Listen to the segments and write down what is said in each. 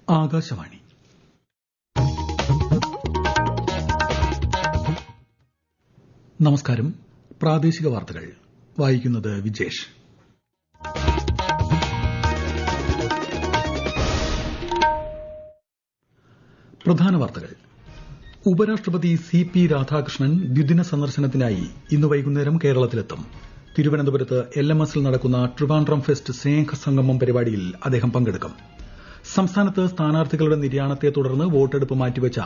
ആകാശവാണി. നമസ്കാരം. പ്രാദേശിക വാർത്തകൾ വായിക്കുന്നത് വിജേഷ്. പ്രധാന വാർത്തകൾ. ഉപരാഷ്ട്രപതി സി.പി. രാധാകൃഷ്ണൻ ദ്വിദിന സന്ദർശനത്തിനായി ഇന്ന് വൈകുന്നേരം കേരളത്തിലെത്തും. തിരുവനന്തപുരത്ത് LMSൽ നടക്കുന്ന ട്രിവാൻഡ്രം ഫെസ്റ്റ് സ്നേഹസംഗമം പരിപാടിയിൽ അദ്ദേഹം പങ്കെടുക്കും. സംസ്ഥാനത്ത് സ്ഥാനാർത്ഥികളുടെ നിര്യാണത്തെ തുടർന്ന് വോട്ടെടുപ്പ് മാറ്റിവച്ച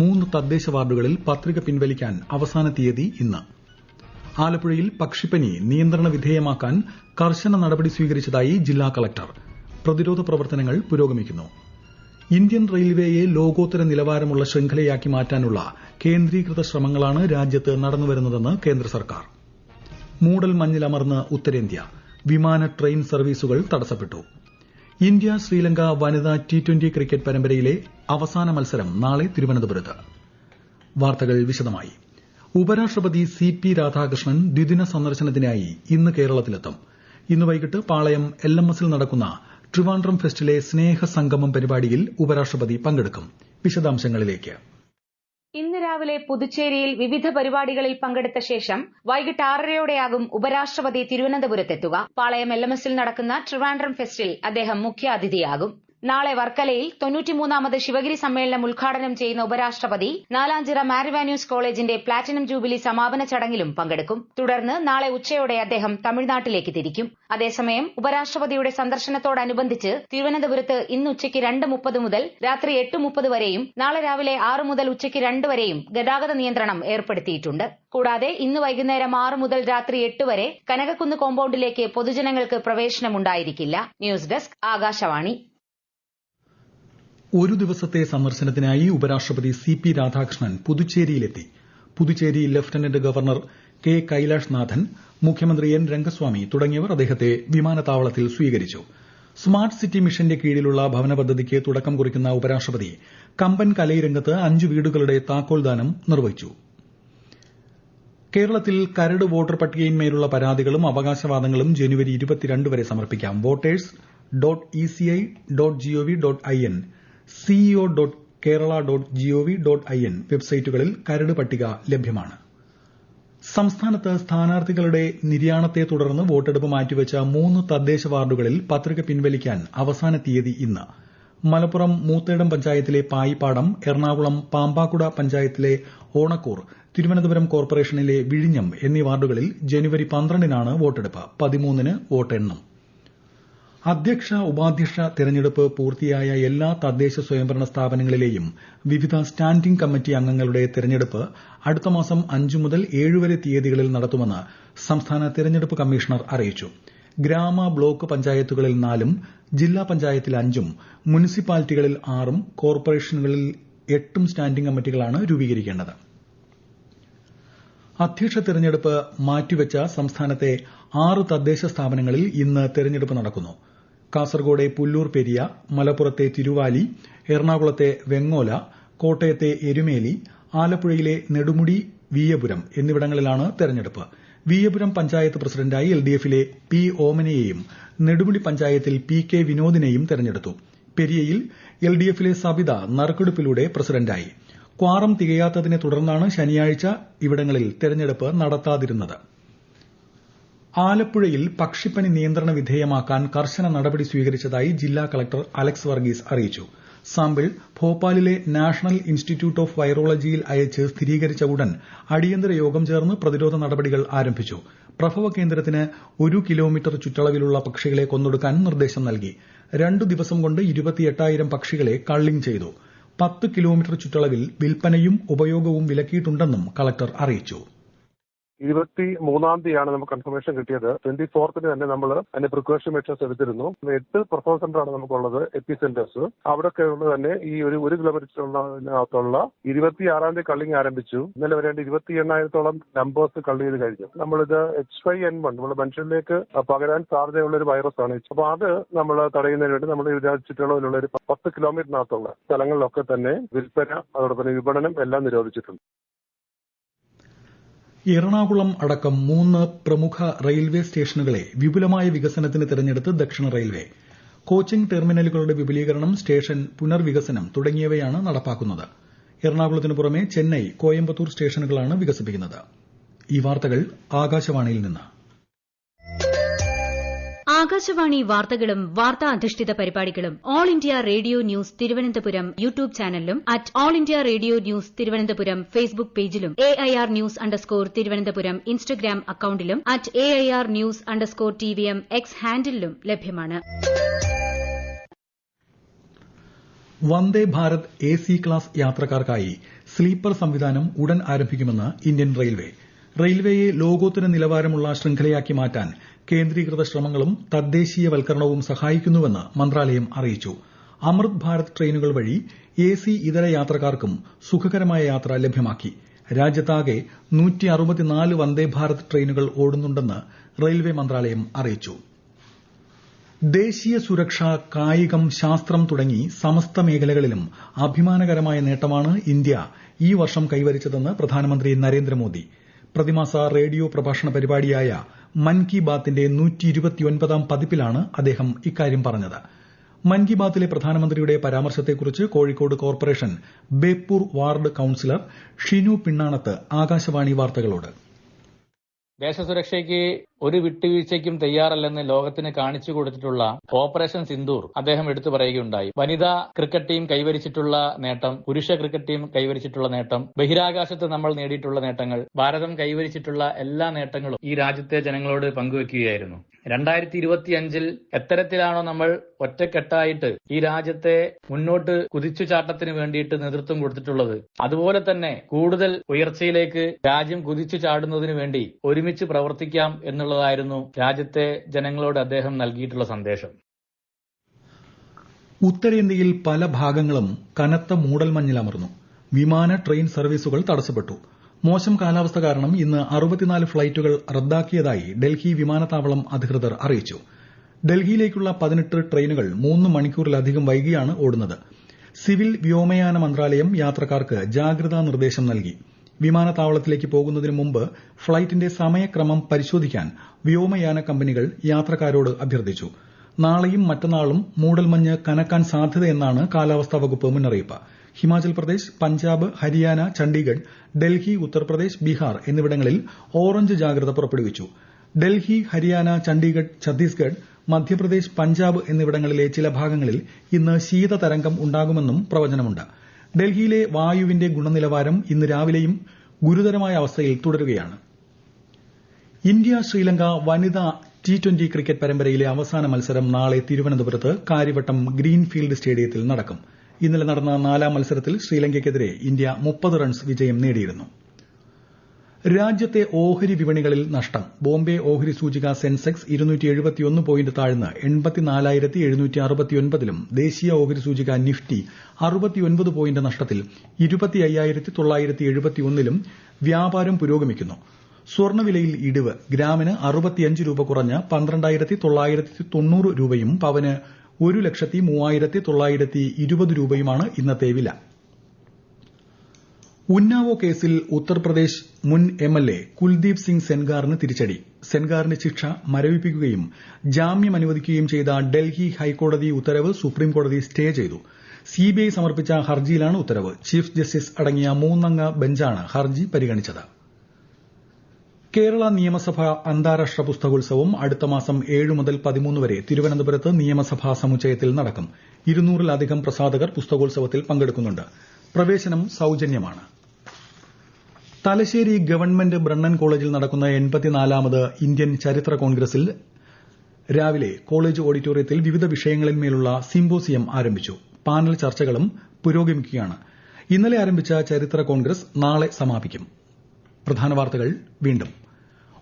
3 തദ്ദേശ വാർഡുകളിൽ പത്രിക പിൻവലിക്കാൻ അവസാന തീയതി ഇന്ന്. ആലപ്പുഴയിൽ പക്ഷിപ്പനി നിയന്ത്രണ വിധേയമാക്കാൻ കർശന നടപടി സ്വീകരിച്ചതായി ജില്ലാ കളക്ടർ. പ്രതിരോധ പ്രവർത്തനങ്ങൾ പുരോഗമിക്കുന്നു. ഇന്ത്യൻ റെയിൽവേയെ ലോകോത്തര നിലവാരമുള്ള ശൃംഖലയാക്കി മാറ്റാനുള്ള കേന്ദ്രീകൃത ശ്രമങ്ങളാണ് രാജ്യത്ത് നടന്നുവരുന്നതെന്ന് കേന്ദ്ര സർക്കാർ. മൂടൽ മഞ്ഞിലമർന്ന് ഉത്തരേന്ത്യ. വിമാന ട്രെയിൻ സർവീസുകൾ തടസ്സപ്പെട്ടു. ഇന്ത്യ ശ്രീലങ്ക വനിതാ T20 ക്രിക്കറ്റ് പരമ്പരയിലെ അവസാന മത്സരം നാളെ തിരുവനന്തപുരത്ത്. വാർത്തകൾ വിശദമായി. ഉപരാഷ്ട്രപതി സി.പി. രാധാകൃഷ്ണൻ ദ്വിദിന സന്ദർശനത്തിനായി ഇന്ന് കേരളത്തിലെത്തും. ഇന്ന് വൈകിട്ട് പാളയം LMSൽ നടക്കുന്ന ട്രിവാൻഡ്രം ഫെസ്റ്റിലെ സ്നേഹസംഗമം പരിപാടിയിൽ ഉപരാഷ്ട്രപതി പങ്കെടുക്കും. വിശദാംശങ്ങളിലേക്ക്. ഇന്ന് രാവിലെ പുതുച്ചേരിയിൽ വിവിധ പരിപാടികളിൽ പങ്കെടുത്ത ശേഷം വൈകിട്ട് 6:30യോടെയാകും ഉപരാഷ്ട്രപതി തിരുവനന്തപുരത്തെത്തുക. പാളയം LMSൽ നടക്കുന്ന ട്രിവാൻഡ്രം ഫെസ്റ്റിൽ അദ്ദേഹം മുഖ്യാതിഥിയാകും. നാളെ വർക്കലയിൽ 93ാമത് ശിവഗിരി സമ്മേളനം ഉദ്ഘാടനം ചെയ്യുന്ന ഉപരാഷ്ട്രപതി നാലാഞ്ചിറ മാരിവാന്യൂസ് കോളേജിന്റെ പ്ലാറ്റിനം ജൂബിലി സമാപന ചടങ്ങിലും പങ്കെടുക്കും. തുടർന്ന് നാളെ ഉച്ചയോടെ അദ്ദേഹം തമിഴ്നാട്ടിലേക്ക് തിരിക്കും. അതേസമയം ഉപരാഷ്ട്രപതിയുടെ സന്ദർശനത്തോടനുബന്ധിച്ച് തിരുവനന്തപുരത്ത് ഇന്ന് ഉച്ചയ്ക്ക് 2:30 മുതൽ രാത്രി 8:30 വരെയും നാളെ രാവിലെ 6 മുതൽ ഉച്ചയ്ക്ക് 2 വരെയും ഗതാഗത നിയന്ത്രണം ഏർപ്പെടുത്തിയിട്ടുണ്ട്. കൂടാതെ ഇന്ന് വൈകുന്നേരം 6 മുതൽ രാത്രി 8 വരെ കനകക്കുന്ന് കോമ്പൌണ്ടിലേക്ക് പൊതുജനങ്ങൾക്ക് പ്രവേശനമുണ്ടായിരിക്കില്ല. News desk Akashvani. ഒരു ദിവസത്തെ സന്ദർശനത്തിനായി ഉപരാഷ്ട്രപതി സി.പി. രാധാകൃഷ്ണൻ പുതുച്ചേരിയിലെത്തി. Puducherry lieutenant governor K. Kailash Nathan, മുഖ്യമന്ത്രി എൻ. രംഗസ്വാമി തുടങ്ങിയവർ അദ്ദേഹത്തെ വിമാനത്താവളത്തിൽ സ്വീകരിച്ചു. സ്മാർട്ട് സിറ്റി മിഷന്റെ കീഴിലുള്ള ഭവന പദ്ധതിക്ക് തുടക്കം കുറിക്കുന്ന ഉപരാഷ്ട്രപതി കമ്പൻ കലൈരംഗത്ത് 5 വീടുകളുടെ താക്കോൽദാനം നിർവഹിച്ചു. കേരളത്തിൽ കരട് വോട്ടർ പട്ടികയിന്മേലുള്ള പരാതികളും അവകാശവാദങ്ങളും ജനുവരി 22 വരെ സമർപ്പിക്കാം. voters.eci.gov.in, ceo.kerala.gov.in വെബ്സൈറ്റുകളിൽ കരട് പട്ടിക ലഭ്യമാണ്. സംസ്ഥാനത്ത് സ്ഥാനാർത്ഥികളുടെ നിര്യാണത്തെ തുടർന്ന് വോട്ടെടുപ്പ് മാറ്റിവച്ച 3 തദ്ദേശ വാർഡുകളിൽ പത്രിക പിൻവലിക്കാൻ അവസാന തീയതി ഇന്ന്. മലപ്പുറം മൂത്തേടം പഞ്ചായത്തിലെ പായിപ്പാടം, എറണാകുളം പാമ്പാക്കുട പഞ്ചായത്തിലെ ഓണക്കൂർ, തിരുവനന്തപുരം കോർപ്പറേഷനിലെ വിഴിഞ്ഞം എന്നീ വാർഡുകളിൽ ജനുവരി 12-നാണ് വോട്ടെടുപ്പ്. 13-ന് വോട്ടെണ്ണും. അധ്യക്ഷ ഉപാധ്യക്ഷ തെരഞ്ഞെടുപ്പ് പൂർത്തിയായ എല്ലാ തദ്ദേശ സ്വയംഭരണ സ്ഥാപനങ്ങളിലെയും വിവിധ സ്റ്റാൻഡിംഗ് കമ്മിറ്റി അംഗങ്ങളുടെ തെരഞ്ഞെടുപ്പ് അടുത്ത മാസം 5 മുതൽ 7 വരെ തീയതികളിൽ നടത്തുമെന്ന് സംസ്ഥാന തെരഞ്ഞെടുപ്പ് കമ്മീഷണർ അറിയിച്ചു. ഗ്രാമ ബ്ലോക്ക് പഞ്ചായത്തുകളിൽ 4-ഉം ജില്ലാ പഞ്ചായത്തിൽ 5-ഉം മുനിസിപ്പാലിറ്റികളിൽ 6-ഉം കോർപ്പറേഷനുകളിൽ 8-ഉം സ്റ്റാൻഡിംഗ് കമ്മിറ്റികളാണ് രൂപീകരിക്കേണ്ടത്. അധ്യക്ഷ തെരഞ്ഞെടുപ്പ് മാറ്റിവച്ച സംസ്ഥാനത്തെ 6 തദ്ദേശ സ്ഥാപനങ്ങളിൽ ഇന്ന് തെരഞ്ഞെടുപ്പ് നടക്കുന്നു. കാസർഗോഡെ പുല്ലൂർ പെരിയ, മലപ്പുറത്തെ തിരുവാലി, എറണാകുളത്തെ വെങ്ങോല, കോട്ടയത്തെ എരുമേലി, ആലപ്പുഴയിലെ നെടുമുടി, വീയപുരം എന്നിവിടങ്ങളിലാണ് തെരഞ്ഞെടുപ്പ്. വീയപുരം പഞ്ചായത്ത് പ്രസിഡന്റായി LDFലെ പി. ഓമനയെയും നെടുമുടി പഞ്ചായത്തിൽ PK വിനോദിനെയും തെരഞ്ഞെടുത്തു. പെരിയയിൽ LDFലെ സബിത നറുക്കെടുപ്പിലൂടെ പ്രസിഡന്റായി. ക്വാറം തികയാത്തതിനെ തുടർന്നാണ് ശനിയാഴ്ച ഇവിടങ്ങളിൽ തെരഞ്ഞെടുപ്പ് നടത്താതിരുന്നത്. ആലപ്പുഴയിൽ പക്ഷിപ്പനി നിയന്ത്രണ വിധേയമാക്കാൻ കർശന നടപടി സ്വീകരിച്ചതായി ജില്ലാ കളക്ടർ അലക്സ് വർഗീസ് അറിയിച്ചു. സാമ്പിൾ ഭോപ്പാലിലെ നാഷണൽ ഇൻസ്റ്റിറ്റ്യൂട്ട് ഓഫ് വൈറോളജിയിൽ അയച്ച് സ്ഥിരീകരിച്ച ഉടൻ അടിയന്തര യോഗം ചേർന്ന് പ്രതിരോധ നടപടികൾ ആരംഭിച്ചു. പ്രഭവ കേന്ദ്രത്തിന് 1 കിലോമീറ്റർ ചുറ്റളവിലുള്ള പക്ഷികളെ കൊന്നൊടുക്കാൻ നിർദ്ദേശം നൽകി. 2 ദിവസം കൊണ്ട് 28,000 പക്ഷികളെ കള്ളിംഗ് ചെയ്തു. 10 കിലോമീറ്റർ ചുറ്റളവിൽ വിൽപ്പനയും ഉപയോഗവും വിലക്കിയിട്ടുണ്ടെന്നും കളക്ടർ അറിയിച്ചു. 23-ാം തീയതിയാണ് നമുക്ക് കൺഫർമേഷൻ കിട്ടിയത്. 24-ന് തന്നെ നമ്മൾ അതിന്റെ പ്രിക്കോഷൻ മെഷേഴ്സ് എടുത്തിരുന്നു. 8 പ്രൊഫൈൽ സെന്ററാണ് നമുക്കുള്ളത്, എപ്പി സെന്റേഴ്സ്. അവിടെ തന്നെ ഈ ഒരു കിലോമീറ്ററിനകത്തുള്ള 26-ാം തീയതി കള്ളിങ് ആരംഭിച്ചു. ഇന്നലെ വരേണ്ട 28,000-ഓളം നമ്പേഴ്സ് കള്ളി ചെയ്ത് കഴിഞ്ഞു. നമ്മളിത് H5N1 നമ്മുടെ മനുഷ്യരിലേക്ക് പകരാൻ സാധ്യതയുള്ള ഒരു വൈറസ് ആണ്. അപ്പൊ അത് നമ്മൾ തടയുന്നതിന് വേണ്ടി നമ്മുടെ ചുറ്റളവിലുള്ള ഒരു 10 കിലോമീറ്ററിനകത്തുള്ള സ്ഥലങ്ങളിലൊക്കെ തന്നെ വിൽപ്പന, അതോടൊപ്പം വിപണനം എല്ലാം നിരോധിച്ചിട്ടുണ്ട്. എറണാകുളം അടക്കം 3 പ്രമുഖ റെയിൽവേ സ്റ്റേഷനുകളെ വിപുലമായ വികസനത്തിന് തെരഞ്ഞെടുത്ത് ദക്ഷിണ റെയിൽവേ. കോച്ചിംഗ് ടെർമിനലുകളുടെ വിപുലീകരണം, സ്റ്റേഷൻ പുനർവികസനം തുടങ്ങിയവയാണ് നടപ്പാക്കുന്നത്. എറണാകുളത്തിനു പുറമെ ചെന്നൈ, കോയമ്പത്തൂർ സ്റ്റേഷനുകളാണ് വികസിപ്പിക്കുന്നത്. ഈ വാർത്തകൾ ആകാശവാണിയിൽ നിന്ന്. ആകാശവാണി വാർത്തകളും വാർത്താ അധിഷ്ഠിത പരിപാടികളും all India radio news Thiruvananthapuram YouTube ചാനലിലും @all India radio news Thiruvananthapuram Facebook പേജിലും AIR _ തിരുവനന്തപുരം ഇൻസ്റ്റഗ്രാം അക്കൌണ്ടിലും @AIR News _ X ഹാൻഡിലും ലഭ്യമാണ്. വന്ദേ ഭാരത് AC ക്ലാസ് യാത്രക്കാർക്കായി സ്ലീപ്പർ സംവിധാനം ഉടൻ ആരംഭിക്കുമെന്ന് ഇന്ത്യൻ റെയിൽവേ. റെയിൽവേയെ ലോകോത്തര നിലവാരമുള്ള ശൃംഖലയാക്കി മാറ്റാൻ കേന്ദ്രീകൃത ശ്രമങ്ങളും തദ്ദേശീയവൽക്കരണവും സഹായിക്കുന്നുവെന്ന് മന്ത്രാലയം അറിയിച്ചു. അമൃത് ഭാരത് ട്രെയിനുകൾ വഴി AC ഇതര യാത്രക്കാർക്കും സുഖകരമായ യാത്ര ലഭ്യമാക്കി. രാജ്യത്താകെ 164 വന്ദേ ഭാരത് ട്രെയിനുകൾ ഓടുന്നുണ്ടെന്ന് റെയിൽവേ മന്ത്രാലയം അറിയിച്ചു. ദേശീയ സുരക്ഷ, കായികം, ശാസ്ത്രം തുടങ്ങി സമസ്ത മേഖലകളിലും അഭിമാനകരമായ നേട്ടമാണ് ഇന്ത്യ ഈ വർഷം കൈവരിച്ചതെന്ന് പ്രധാനമന്ത്രി നരേന്ദ്രമോദി. പ്രതിമാസ റേഡിയോ പ്രഭാഷണ പരിപാടിയായ മൻ കി ബാത്തിന്റെ 129ാം പതിപ്പിലാണ് അദ്ദേഹം ഇക്കാര്യം പറഞ്ഞത്. മൻ കി ബാത്തിലെ പ്രധാനമന്ത്രിയുടെ പരാമർശത്തെക്കുറിച്ച് Kozhikode corporation Beypore ward councillor Shinu Pinnanath Akashvani വാർത്തകളോട്. ദേശസുരക്ഷയ്ക്ക് ഒരു വിട്ടുവീഴ്ചയ്ക്കും തയ്യാറല്ലെന്ന് ലോകത്തിന് കാണിച്ചു കൊടുത്തിട്ടുള്ള ഓപ്പറേഷൻ സിന്ദൂർ അദ്ദേഹം എടുത്തു പറയുകയുണ്ടായി. വനിതാ ക്രിക്കറ്റ് ടീം കൈവരിച്ചിട്ടുള്ള നേട്ടം, പുരുഷ ക്രിക്കറ്റ് ടീം കൈവരിച്ചിട്ടുള്ള നേട്ടം, ബഹിരാകാശത്ത് നമ്മൾ നേടിയിട്ടുള്ള നേട്ടങ്ങൾ, ഭാരതം കൈവരിച്ചിട്ടുള്ള എല്ലാ നേട്ടങ്ങളും ഈ രാജ്യത്തെ ജനങ്ങളോട് പങ്കുവെക്കുകയായിരുന്നു. 2025 എത്തരത്തിലാണോ നമ്മൾ ഒറ്റക്കെട്ടായിട്ട് ഈ രാജ്യത്തെ മുന്നോട്ട് കുതിച്ചുചാട്ടത്തിന് വേണ്ടിയിട്ട് നേതൃത്വം കൊടുത്തിട്ടുള്ളത്, അതുപോലെ തന്നെ കൂടുതൽ ഉയർച്ചയിലേക്ക് രാജ്യം കുതിച്ചു ചാടുന്നതിന് വേണ്ടി ഒരുമിച്ച് പ്രവർത്തിക്കാം എന്നുള്ളതായിരുന്നു രാജ്യത്തെ ജനങ്ങളോട് അദ്ദേഹം നൽകിയിട്ടുള്ള സന്ദേശം. ഉത്തരേന്ത്യയിൽ പല ഭാഗങ്ങളും കനത്ത മൂടൽമഞ്ഞിലമർന്നു. വിമാന, ട്രെയിൻ സർവീസുകൾ തടസ്സപ്പെട്ടു. മോശം കാലാവസ്ഥ കാരണം ഇന്ന് 64 ഫ്ളൈറ്റുകൾ റദ്ദാക്കിയതായി ഡൽഹി വിമാനത്താവളം അധികൃതർ അറിയിച്ചു. ഡൽഹിയിലേക്കുള്ള 18 ട്രെയിനുകൾ 3 മണിക്കൂറിലധികം വൈകിയാണ് ഓടുന്നത്. സിവിൽ വ്യോമയാന മന്ത്രാലയം യാത്രക്കാർക്ക് ജാഗ്രതാ നിർദ്ദേശം നൽകി. വിമാനത്താവളത്തിലേക്ക് പോകുന്നതിന് മുമ്പ് ഫ്ളൈറ്റിന്റെ സമയക്രമം പരിശോധിക്കാൻ വ്യോമയാന കമ്പനികൾ യാത്രക്കാരോട് അഭ്യർത്ഥിച്ചു. നാളെയും മറ്റന്നാളും മൂടൽമഞ്ഞ് കനക്കാൻ സാധ്യതയെന്നാണ് കാലാവസ്ഥാ വകുപ്പ് മുന്നറിയിപ്പ്. ഹിമാചൽ പ്രദേശ്, പഞ്ചാബ്, ഹരിയാന, ചണ്ഡീഗഡ്, ഡൽഹി, ഉത്തർപ്രദേശ്, ബീഹാർ എന്നിവിടങ്ങളിൽ ഓറഞ്ച് ജാഗ്രത പുറപ്പെടുവിച്ചു. ഡൽഹി, ഹരിയാന, ചണ്ഡീഗഡ്, ഛത്തീസ്ഗഡ്, മധ്യപ്രദേശ്, പഞ്ചാബ് എന്നിവിടങ്ങളിലെ ചില ഭാഗങ്ങളിൽ ഇന്ന് ശീതതരംഗം ഉണ്ടാകുമെന്നും പ്രവചനമുണ്ട്. ഡൽഹിയിലെ വായുവിന്റെ ഗുണനിലവാരം ഇന്ന് രാവിലെയും ഗുരുതരമായ അവസ്ഥയിൽ തുടരുകയാണ്. ഇന്ത്യ ശ്രീലങ്ക വനിതാ T20 ക്രിക്കറ്റ് പരമ്പരയിലെ അവസാന മത്സരം നാളെ തിരുവനന്തപുരത്ത് കാര്യവട്ടം ഗ്രീൻഫീൽഡ് സ്റ്റേഡിയത്തിൽ നടക്കും. ഇന്നലെ നടന്ന 4ാം മത്സരത്തിൽ ശ്രീലങ്കയ്ക്കെതിരെ ഇന്ത്യ 30 റൺസ് വിജയം നേടിയിരുന്നു. രാജ്യത്തെ ഓഹരി വിപണികളിൽ നഷ്ടം. ബോംബെ ഓഹരി സൂചിക സെൻസെക്സ് 271 പോയിന്റ് താഴ്ന്ന് 84,769ലും ദേശീയ ഓഹരി സൂചിക നിഫ്റ്റി 69 പോയിന്റ് നഷ്ടത്തിൽ 25,971ലും വ്യാപാരം പുരോഗമിക്കുന്നു. സ്വർണ്ണവിലയിൽ ഇടിവ്. ഗ്രാമിന് 65 രൂപ കുറഞ്ഞ് 12,990 രൂപയും പവന് 1,03,920 രൂപയുമാണ് ഇന്നത്തെ വില. ഉന്നാവോ കേസിൽ ഉത്തർപ്രദേശ് മുൻ MLA കുൽദീപ് സിംഗ് സെൻഗാറിന് തിരിച്ചടി. സെൻഗാറിന്റെ ശിക്ഷ മരവിപ്പിക്കുകയും ജാമ്യം അനുവദിക്കുകയും ചെയ്ത ഡൽഹി ഹൈക്കോടതി ഉത്തരവ് സുപ്രീംകോടതി സ്റ്റേ ചെയ്തു. CBI സമർപ്പിച്ച ഹർജിയിലാണ് ഉത്തരവ്. ചീഫ് ജസ്റ്റിസ് അടങ്ങിയ 3-അംഗ ബെഞ്ചാണ് ഹർജി പരിഗണിച്ചത്. കേരള നിയമസഭ അന്താരാഷ്ട്ര പുസ്തകോത്സവം അടുത്ത മാസം 7 മുതൽ 13 വരെ തിരുവനന്തപുരത്ത് നിയമസഭാ സമുച്ചയത്തിൽ നടക്കും. 200-ലധികം പ്രസാധകർ പുസ്തകോത്സവത്തിൽ പങ്കെടുക്കുന്നുണ്ട്. പ്രവേശനം സൌജന്യമാണ്. തലശ്ശേരി ഗവൺമെന്റ് ബ്രണ്ണൻ കോളേജിൽ നടക്കുന്ന 84ാമത് ഇന്ത്യൻ ചരിത്ര കോൺഗ്രസിൽ രാവിലെ കോളേജ് ഓഡിറ്റോറിയത്തിൽ വിവിധ വിഷയങ്ങളിന്മേലുള്ള സിംപോസിയം ആരംഭിച്ചു. പാനൽ ചർച്ചകളും പുരോഗമിക്കുകയാണ്. ഇന്നലെ ആരംഭിച്ച ചരിത്ര കോൺഗ്രസ് നാളെ സമാപിക്കും. പ്രധാന വാർത്തകൾ വീണ്ടും.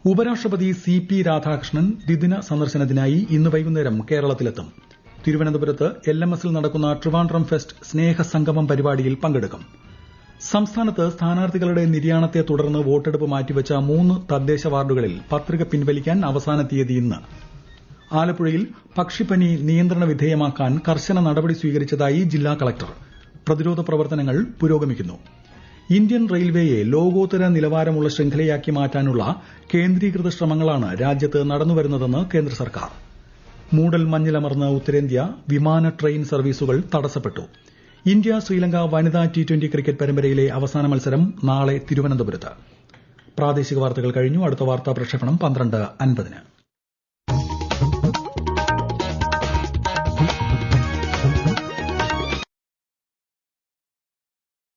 ഉപരാഷ്ട്രപതി CP രാധാകൃഷ്ണൻ ദ്വിദിന സന്ദർശനത്തിനായി ഇന്ന് വൈകുന്നേരം കേരളത്തിലെത്തും. തിരുവനന്തപുരത്ത് LMSൽ നടക്കുന്ന ട്രിവാൻഡ്രം ഫെസ്റ്റ് സ്നേഹസംഗമം പരിപാടിയിൽ പങ്കെടുക്കും. സംസ്ഥാനത്ത് സ്ഥാനാർത്ഥികളുടെ നിര്യാണത്തെ തുടർന്ന് വോട്ടെടുപ്പ് മാറ്റിവച്ച 3 തദ്ദേശ വാർഡുകളിൽ പത്രിക പിൻവലിക്കാൻ അവസാന തീയതി ഇന്ന്. ആലപ്പുഴയിൽ പക്ഷിപ്പനി നിയന്ത്രണ വിധേയമാക്കാൻ കർശന നടപടി സ്വീകരിച്ചതായി ജില്ലാ കളക്ടർ. പ്രതിരോധ പ്രവർത്തനങ്ങൾ പുരോഗമിക്കുന്നു. ഇന്ത്യൻ റെയിൽവേയെ ലോകോത്തര നിലവാരമുള്ള ശൃംഖലയാക്കി മാറ്റാനുള്ള കേന്ദ്രീകൃത ശ്രമങ്ങളാണ് രാജ്യത്ത് നടന്നുവരുന്നതെന്ന് കേന്ദ്ര സർക്കാർ. മൂടൽ മഞ്ഞിലമർന്ന ഉത്തരേന്ത്യ വിമാന ട്രെയിൻ സർവീസുകൾ തടസ്സപ്പെട്ടു. ഇന്ത്യ ശ്രീലങ്ക വനിതാ T20 ക്രിക്കറ്റ് പരമ്പരയിലെ അവസാന മത്സരം നാളെ തിരുവനന്തപുരത്ത്. പ്രാദേശിക വാർത്തകൾ കഴിഞ്ഞു. അടുത്ത വാർത്താ പ്രക്ഷേപണം 12:50.